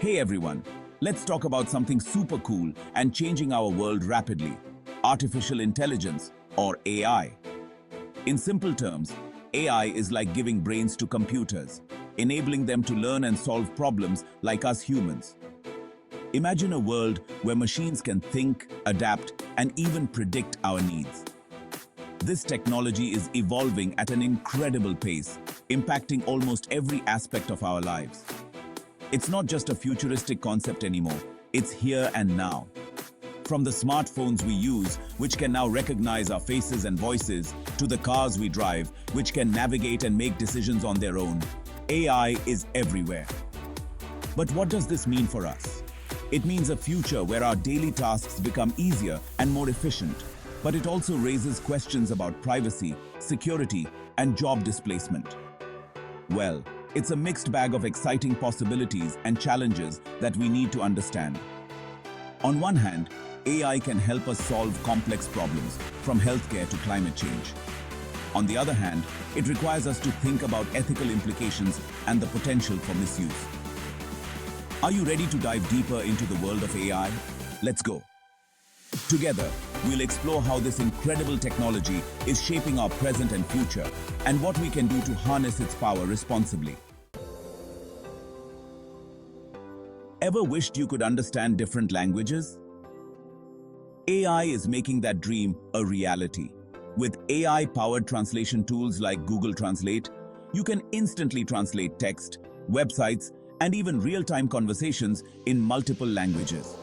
Hey everyone, let's talk about something super cool and changing our world rapidly: artificial intelligence, or AI. In simple terms, AI is like giving brains to computers, enabling them to learn and solve problems like us humans. Imagine a world where machines can think, adapt, and even predict our needs. This technology is evolving at an incredible pace, impacting almost every aspect of our lives. It's not just a futuristic concept anymore, it's here and now. From the smartphones we use, which can now recognize our faces and voices, to the cars we drive, which can navigate and make decisions on their own, AI is everywhere. But what does this mean for us? It means a future where our daily tasks become easier and more efficient, but it also raises questions about privacy, security, and job displacement. Well, it's a mixed bag of exciting possibilities and challenges that we need to understand. On one hand, AI can help us solve complex problems, from healthcare to climate change. On the other hand, it requires us to think about ethical implications and the potential for misuse. Are you ready to dive deeper into the world of AI? Let's go. Together, we'll explore how this incredible technology is shaping our present and future, and what we can do to harness its power responsibly. Ever wished you could understand different languages? AI is making that dream a reality. With AI-powered translation tools like Google Translate, you can instantly translate text, websites, and even real-time conversations in multiple languages.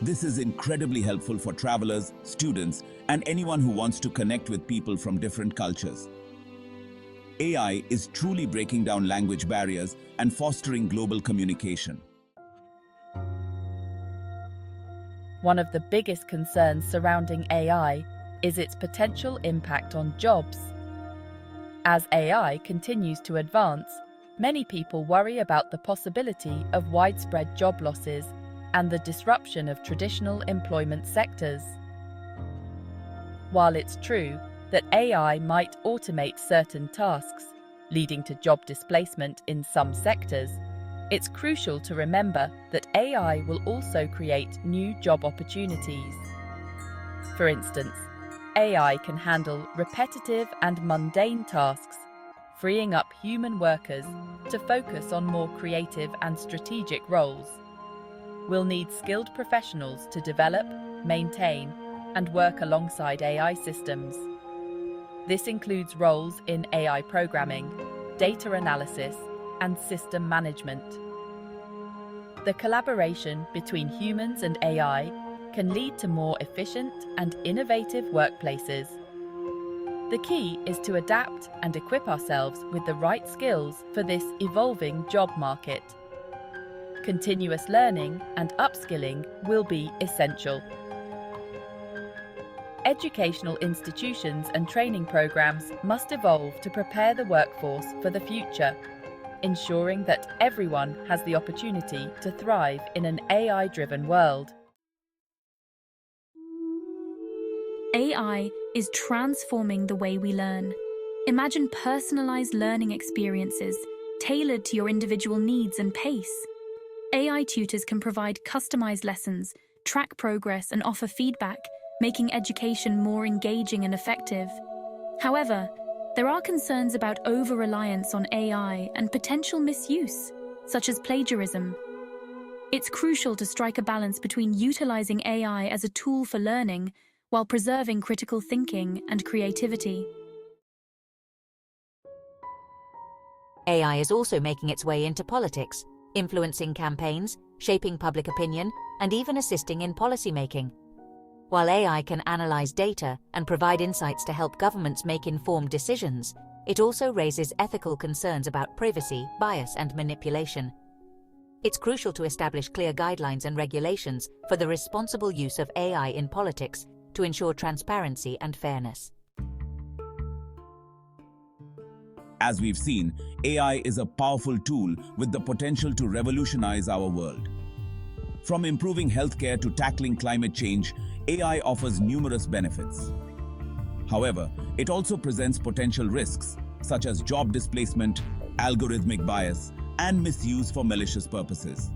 This is incredibly helpful for travelers, students, and anyone who wants to connect with people from different cultures. AI is truly breaking down language barriers and fostering global communication. One of the biggest concerns surrounding AI is its potential impact on jobs. As AI continues to advance, many people worry about the possibility of widespread job losses and the disruption of traditional employment sectors. While it's true that AI might automate certain tasks, leading to job displacement in some sectors, it's crucial to remember that AI will also create new job opportunities. For instance, AI can handle repetitive and mundane tasks, freeing up human workers to focus on more creative and strategic roles. We'll need skilled professionals to develop, maintain, and work alongside AI systems. This includes roles in AI programming, data analysis, and system management. The collaboration between humans and AI can lead to more efficient and innovative workplaces. The key is to adapt and equip ourselves with the right skills for this evolving job market. Continuous learning and upskilling will be essential. Educational institutions and training programs must evolve to prepare the workforce for the future, ensuring that everyone has the opportunity to thrive in an AI-driven world. AI is transforming the way we learn. Imagine personalized learning experiences tailored to your individual needs and pace. AI tutors can provide customized lessons, track progress, and offer feedback, making education more engaging and effective. However, there are concerns about over-reliance on AI and potential misuse, such as plagiarism. It's crucial to strike a balance between utilizing AI as a tool for learning while preserving critical thinking and creativity. AI is also making its way into politics, influencing campaigns, shaping public opinion, and even assisting in policymaking. While AI can analyze data and provide insights to help governments make informed decisions, it also raises ethical concerns about privacy, bias, and manipulation. It's crucial to establish clear guidelines and regulations for the responsible use of AI in politics to ensure transparency and fairness. As we've seen, AI is a powerful tool with the potential to revolutionize our world. From improving healthcare to tackling climate change, AI offers numerous benefits. However, it also presents potential risks, such as job displacement, algorithmic bias, and misuse for malicious purposes.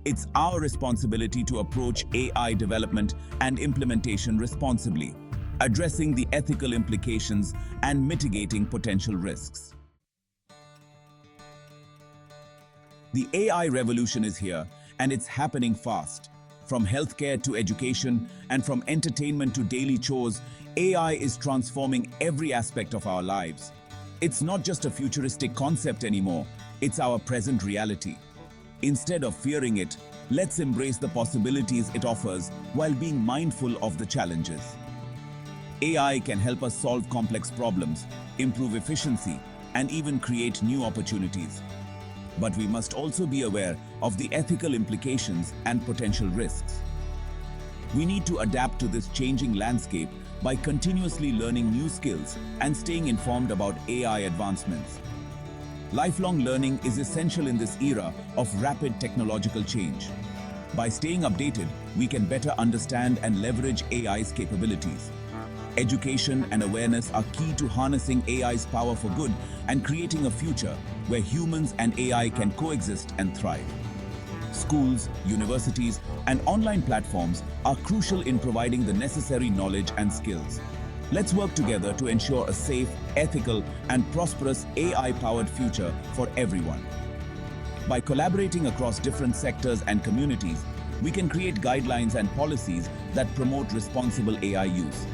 It's our responsibility to approach AI development and implementation responsibly, addressing the ethical implications and mitigating potential risks. The AI revolution is here, and it's happening fast. From healthcare to education and from entertainment to daily chores, AI is transforming every aspect of our lives. It's not just a futuristic concept anymore, it's our present reality. Instead of fearing it, let's embrace the possibilities it offers while being mindful of the challenges. AI can help us solve complex problems, improve efficiency, and even create new opportunities. But we must also be aware of the ethical implications and potential risks. We need to adapt to this changing landscape by continuously learning new skills and staying informed about AI advancements. Lifelong learning is essential in this era of rapid technological change. By staying updated, we can better understand and leverage AI's capabilities. Education and awareness are key to harnessing AI's power for good and creating a future where humans and AI can coexist and thrive. Schools, universities, and online platforms are crucial in providing the necessary knowledge and skills. Let's work together to ensure a safe, ethical, and prosperous AI-powered future for everyone. By collaborating across different sectors and communities, we can create guidelines and policies that promote responsible AI use.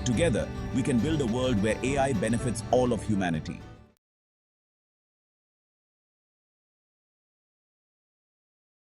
Together, we can build a world where AI benefits all of humanity.